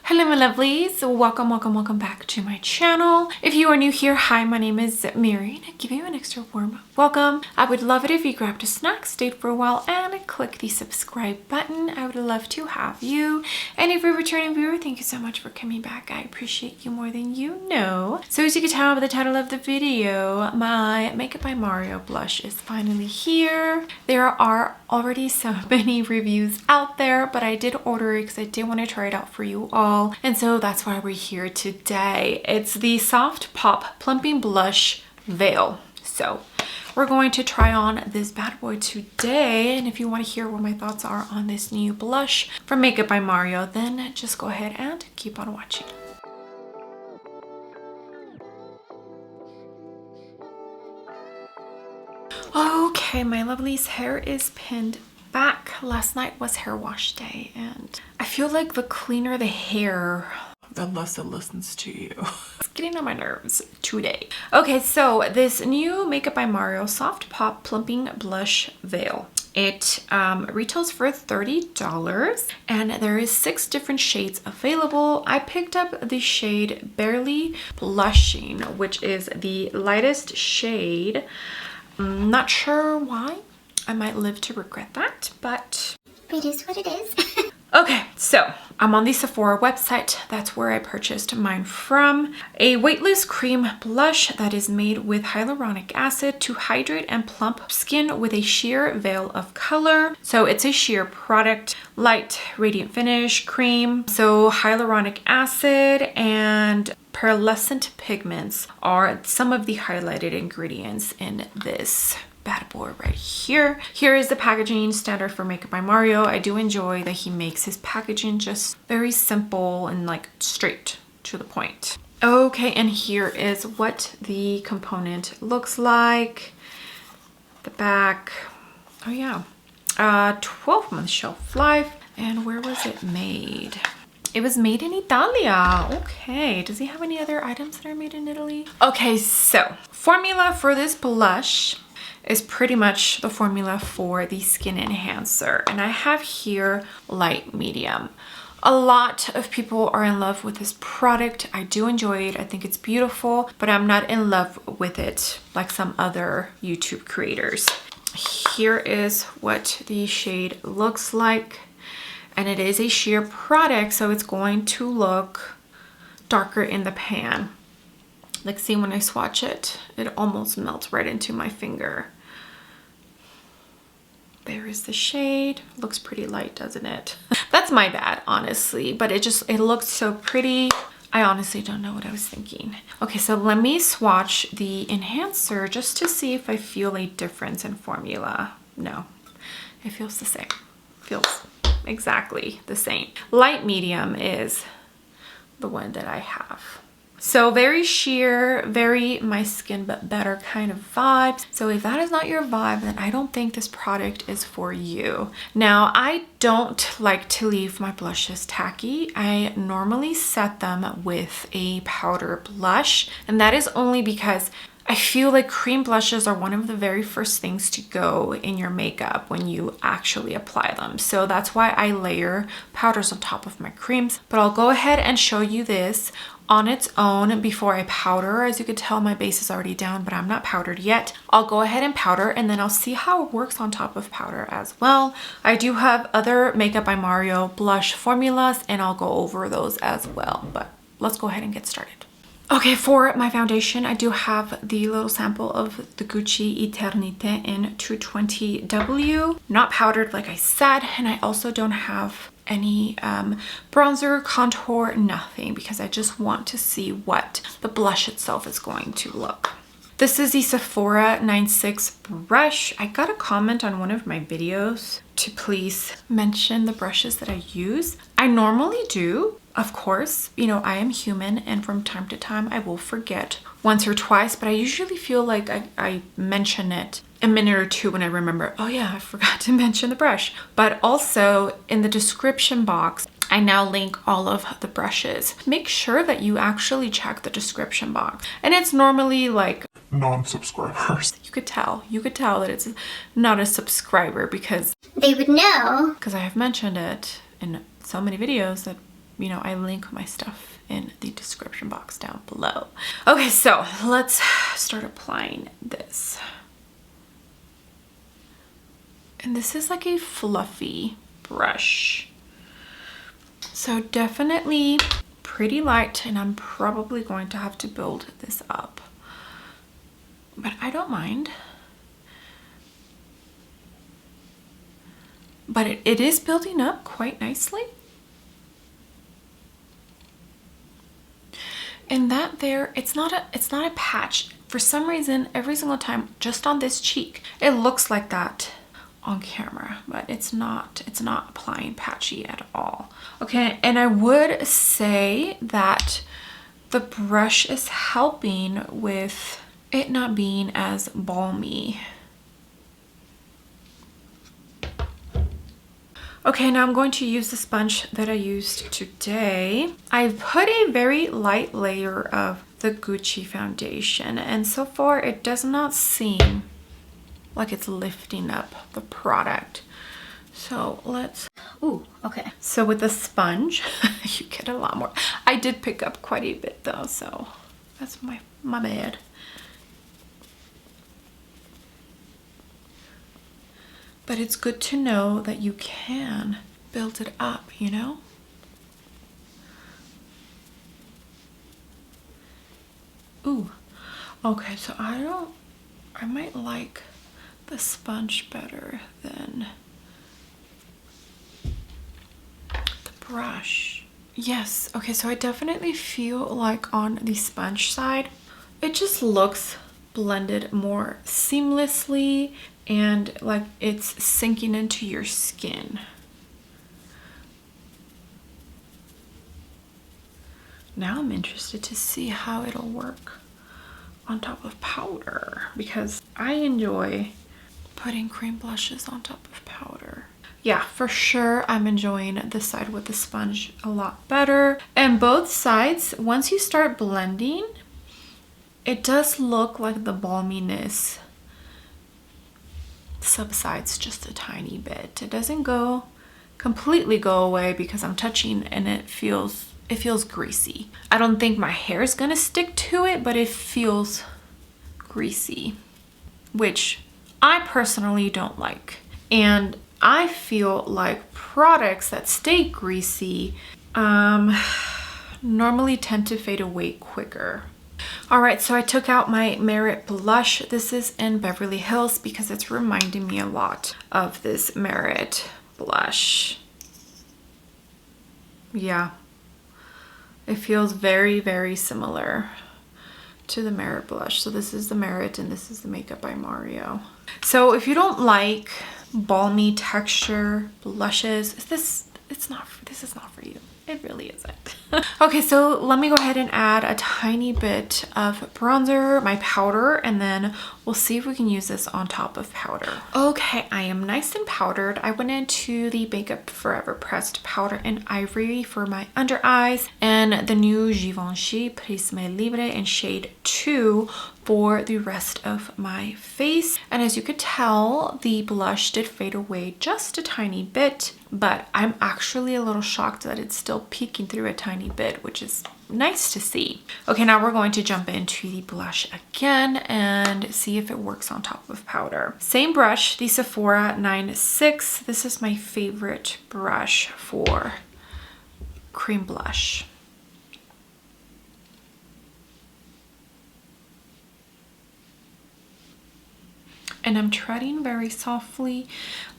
Hello my lovelies, welcome back to my channel. If you are new here, hi, my name is Mary and I give you an extra warm welcome. I would love it if you grabbed a snack, stayed for a while and click the subscribe button. I would love to have you. And if you're a returning viewer, thank you so much for coming back. I appreciate you more than you know. So as you can tell by the title of the video, my Makeup by Mario blush is finally here. There are already so many reviews out there, but I did order it because I did want to try it out for you all. And so that's why we're here today. It's the Soft Pop Plumping Blush Veil. So we're going to try on this bad boy today. And if you want to hear what my thoughts are on this new blush from Makeup by Mario, then just go ahead and keep on watching. Okay, my lovelies, hair is pinned back. Last night was hair wash day and I feel like the cleaner the hair, the less it listens to you. It's getting on my nerves today. Okay, so this new Makeup by Mario Soft Pop Plumping Blush Veil. It retails for $30 and there is 6 different shades available. I picked up the shade Barely Blushing, which is the lightest shade. I'm not sure why. I might live to regret that, but it is what it is. Okay, so I'm on the Sephora website. That's where I purchased mine from. A weightless cream blush that is made with hyaluronic acid to hydrate and plump skin with a sheer veil of color. So it's a sheer product, light, radiant finish, cream. So hyaluronic acid and pearlescent pigments are some of the highlighted ingredients in this bad boy right here. Here is the packaging, standard for Makeup by Mario. I do enjoy that he makes his packaging just very simple and like straight to the point. Okay, and here is what the component looks like. The back, oh yeah, 12-month shelf life. And where was it made? It was made in Italia. Okay, does he have any other items that are made in Italy? Okay, so formula for this blush is pretty much the formula for the skin enhancer, and I have here light medium. A lot of people are in love with this product. I do enjoy it. I think it's beautiful, but I'm not in love with it like some other YouTube creators. Here is what the shade looks like, and it is a sheer product, so it's going to look darker in the pan. Like, see, when I swatch it, it almost melts right into my finger. There is the shade. Looks pretty light, doesn't it? That's my bad, honestly, but it looks so pretty. I honestly don't know what I was thinking. Okay, so let me swatch the enhancer just to see if I feel a difference in formula. No, it feels the same. Feels exactly the same. Light medium is the one that I have. So very sheer, very my skin but better kind of vibes. So if that is not your vibe, then I don't think this product is for you. Now, I don't like to leave my blushes tacky. I normally set them with a powder blush, and that is only because I feel like cream blushes are one of the very first things to go in your makeup when you actually apply them. So that's why I layer powders on top of my creams. But I'll go ahead and show you this on its own before I powder. As you can tell, my base is already down, but I'm not powdered yet. I'll go ahead and powder and then I'll see how it works on top of powder as well. I do have other Makeup by Mario blush formulas and I'll go over those as well, but let's go ahead and get started. Okay, for my foundation, I do have the little sample of the Gucci Eternité in 220W. Not powdered, like I said, and I also don't have any bronzer, contour, nothing, because I just want to see what the blush itself is going to look. This is the Sephora 96 brush. I got a comment on one of my videos to please mention the brushes that I use. I normally do. Of course, you know, I am human and from time to time I will forget once or twice, but I usually feel like I mention it a minute or two when I remember, oh yeah, I forgot to mention the brush. But also in the description box, I now link all of the brushes. Make sure that you actually check the description box. And it's normally like non-subscribers. You could tell that it's not a subscriber because they would know. Because I have mentioned it in so many videos that you know, I link my stuff in the description box down below. Okay, so let's start applying this. And this is like a fluffy brush. So definitely pretty light, and I'm probably going to have to build this up. But I don't mind. But it is building up quite nicely. And that there, it's not a patch. For some reason, every single time, just on this cheek, it looks like that on camera, but it's not applying patchy at all. Okay, and I would say that the brush is helping with it not being as balmy. Okay, now I'm going to use the sponge that I used today. I've put a very light layer of the Gucci foundation, and so far it does not seem like it's lifting up the product. So let's, ooh, okay. So with the sponge, you get a lot more. I did pick up quite a bit though, so that's my bad. But it's good to know that you can build it up, you know? Ooh, okay, so I might like the sponge better than the brush. Yes, okay, so I definitely feel like on the sponge side, it just looks blended more seamlessly and like it's sinking into your skin. Now I'm interested to see how it'll work on top of powder, because I enjoy putting cream blushes on top of powder. Yeah, for sure I'm enjoying this side with the sponge a lot better. And both sides, once you start blending, it does look like the balminess subsides just a tiny bit. It doesn't completely go away because I'm touching and it feels greasy. I don't think my hair is gonna stick to it, but it feels greasy, which I personally don't like. And I feel like products that stay greasy normally tend to fade away quicker. All right, so I took out my Merit blush. This is in Beverly Hills because it's reminding me a lot of this Merit blush. Yeah, it feels very, very similar to the Merit blush. So this is the Merit and this is the Makeup by Mario. So if you don't like balmy texture blushes, this is not for you. It really isn't. Okay, so let me go ahead and add a tiny bit of bronzer, my powder, and then we'll see if we can use this on top of powder. Okay, I am nice and powdered. I went into the Makeup Forever pressed powder in ivory for my under eyes and the new Givenchy Prisme Libre in shade 2 for the rest of my face. And as you could tell, the blush did fade away just a tiny bit, but I'm actually a little shocked that it's still peeking through a tiny bit, which is nice to see. Okay, now we're going to jump into the blush again and see if it works on top of powder. Same brush, the Sephora 96. This is my favorite brush for cream blush. And I'm treading very softly.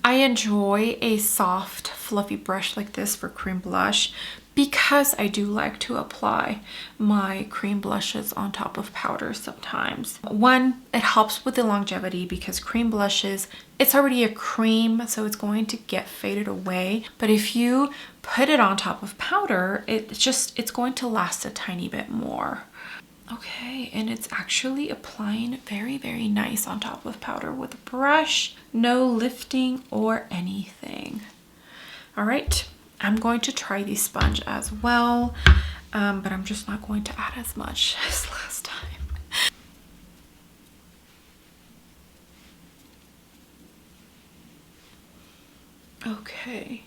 I enjoy a soft, fluffy brush like this for cream blush because I do like to apply my cream blushes on top of powder sometimes. One, it helps with the longevity because cream blushes, it's already a cream, so it's going to get faded away. But if you put it on top of powder, it's going to last a tiny bit more. Okay, and it's actually applying very, very nice on top of powder with a brush, no lifting or anything. All right, I'm going to try the sponge as well, but I'm just not going to add as much as last time. Okay,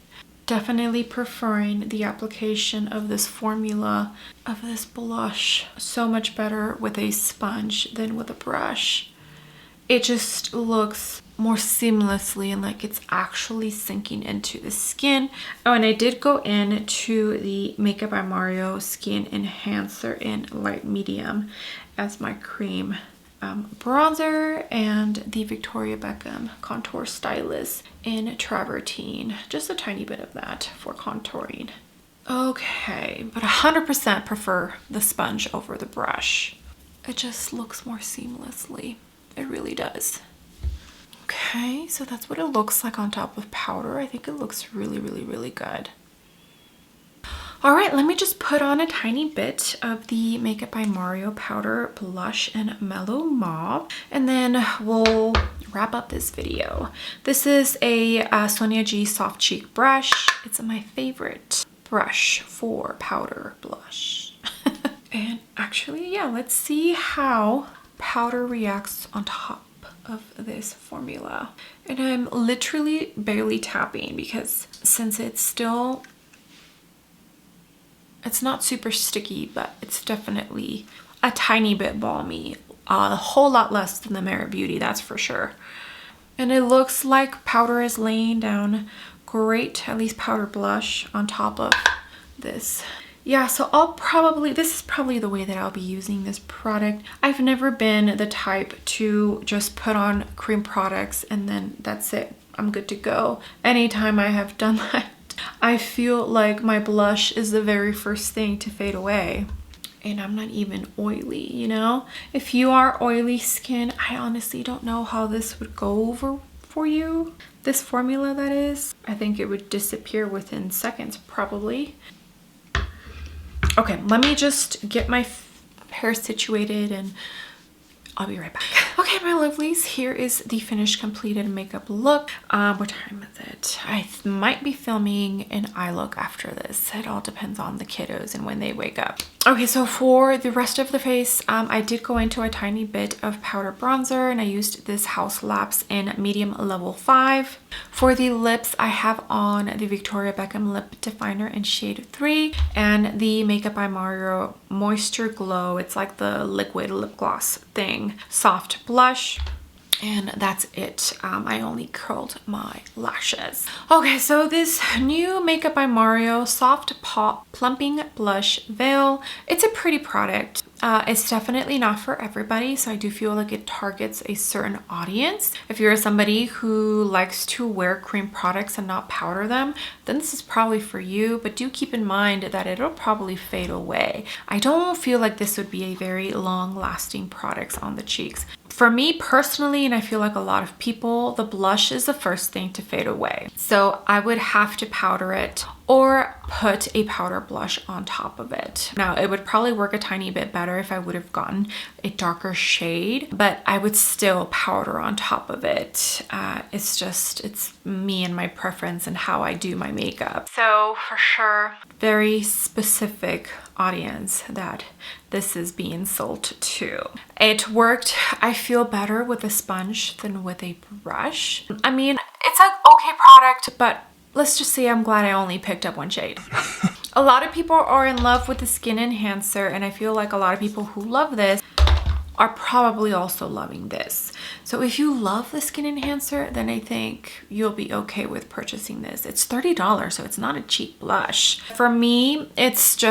definitely preferring the application of this formula, of this blush, so much better with a sponge than with a brush. It just looks more seamlessly and like it's actually sinking into the skin. Oh, and I did go into the Makeup by Mario Skin Enhancer in light medium as my cream bronzer, and the Victoria Beckham Contour Stylist in travertine. Just a tiny bit of that for contouring. Okay, but 100% prefer the sponge over the brush. It just looks more seamlessly. It really does. Okay, so that's what it looks like on top of powder. I think it looks really, really, really good. All right, let me just put on a tiny bit of the Makeup by Mario powder blush in Mellow Mauve, and then we'll wrap up this video. This is a Sonia G Soft Cheek brush. It's my favorite brush for powder blush. And actually, yeah, let's see how powder reacts on top of this formula. And I'm literally barely tapping because since it's not super sticky, but it's definitely a tiny bit balmy. A whole lot less than the Merit Beauty, that's for sure. And it looks like powder is laying down great, at least powder blush on top of this. Yeah, so this is probably the way that I'll be using this product. I've never been the type to just put on cream products and then that's it. I'm good to go. Anytime I have done that, I feel like my blush is the very first thing to fade away. And I'm not even oily, you know? If you are oily skin, I honestly don't know how this would go over for you. This formula, that is. I think it would disappear within seconds, probably. Okay, let me just get my hair situated and I'll be right back. Okay, my lovelies, here is the finished completed makeup look. What time is it? I might be filming an eye look after this. It all depends on the kiddos and when they wake up. Okay, so for the rest of the face, I did go into a tiny bit of powder bronzer and I used this House Lapse in medium level 5. For the lips, I have on the Victoria Beckham lip definer in shade 3 and the Makeup by Mario Moisture Glow. It's like the liquid lip gloss thing, soft blush. And that's it. I only curled my lashes. Okay, so this new Makeup by Mario Soft Pop Plumping Blush Veil. It's a pretty product. It's definitely not for everybody, so I do feel like it targets a certain audience. If you're somebody who likes to wear cream products and not powder them, then this is probably for you, but do keep in mind that it'll probably fade away. I don't feel like this would be a very long-lasting product on the cheeks. For me personally, and I feel like a lot of people, the blush is the first thing to fade away. So I would have to powder it or put a powder blush on top of it. Now, it would probably work a tiny bit better if I would have gotten a darker shade, but I would still powder on top of it. It's me and my preference and how I do my makeup. So for sure, very specific audience that this is being sold to. It worked, I feel, better with a sponge than with a brush. I mean, it's an okay product, but let's just say I'm glad I only picked up one shade. A lot of people are in love with the Skin Enhancer, and I feel like a lot of people who love this are probably also loving this. So if you love the Skin Enhancer, then I think you'll be okay with purchasing this. It's $30, so it's not a cheap blush. For me, it's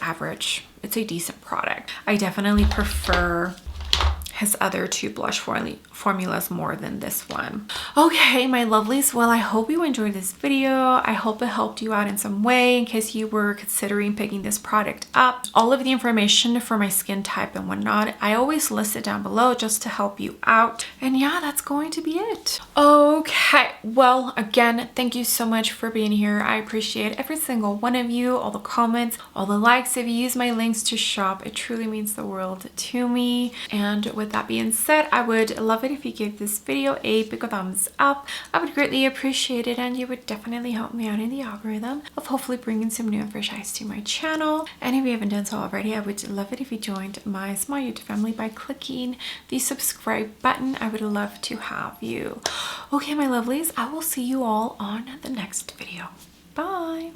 average. It's a decent product. I definitely prefer his other two blush formulas more than this one. Okay, my lovelies, well, I hope you enjoyed this video. I hope it helped you out in some way in case you were considering picking this product up. All of the information for my skin type and whatnot, I always list it down below just to help you out. And yeah, that's going to be it. Okay, well, again, thank you so much for being here. I appreciate every single one of you, all the comments, all the likes. If you use my links to shop, it truly means the world to me. And with that being said, I would love it if you give this video a big thumbs up. I would greatly appreciate it, and you would definitely help me out in the algorithm of hopefully bringing some new and fresh eyes to my channel. And if you haven't done so already, I would love it if you joined my small YouTube family by clicking the subscribe button. I would love to have you. Okay, my lovelies, I will see you all on the next video. Bye.